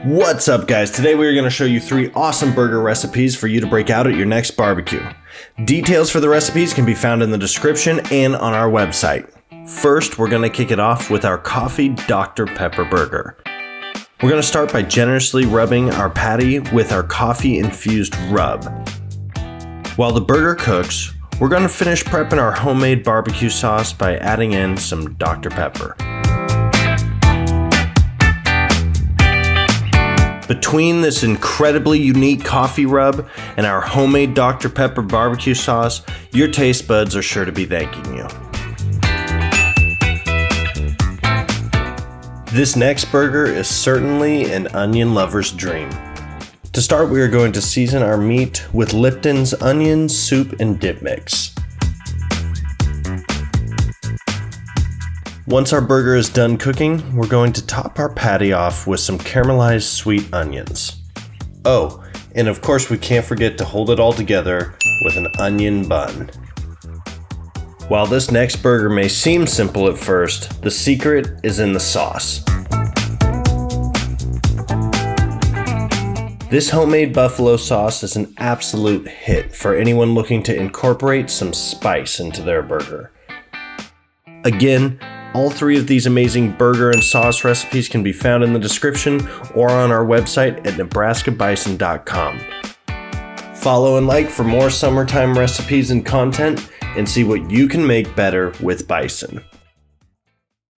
What's up, guys? Today we are going to show you 3 awesome burger recipes for you to break out at your next barbecue. Details for the recipes can be found in the description and on our website. First, we're going to kick it off with our coffee Dr. Pepper burger. We're going to start by generously rubbing our patty with our coffee-infused rub. While the burger cooks, we're going to finish prepping our homemade barbecue sauce by adding in some Dr. Pepper. Between this incredibly unique coffee rub and our homemade Dr. Pepper barbecue sauce, your taste buds are sure to be thanking you. This next burger is certainly an onion lover's dream. To start, we are going to season our meat with Lipton's onion soup and dip mix. Once our burger is done cooking, we're going to top our patty off with some caramelized sweet onions. Oh, and of course we can't forget to hold it all together with an onion bun. While this next burger may seem simple at first, the secret is in the sauce. This homemade buffalo sauce is an absolute hit for anyone looking to incorporate some spice into their burger. Again, all 3 of these amazing burger and sauce recipes can be found in the description or on our website at nebraskabison.com. Follow and like for more summertime recipes and content, and see what you can make better with Bison.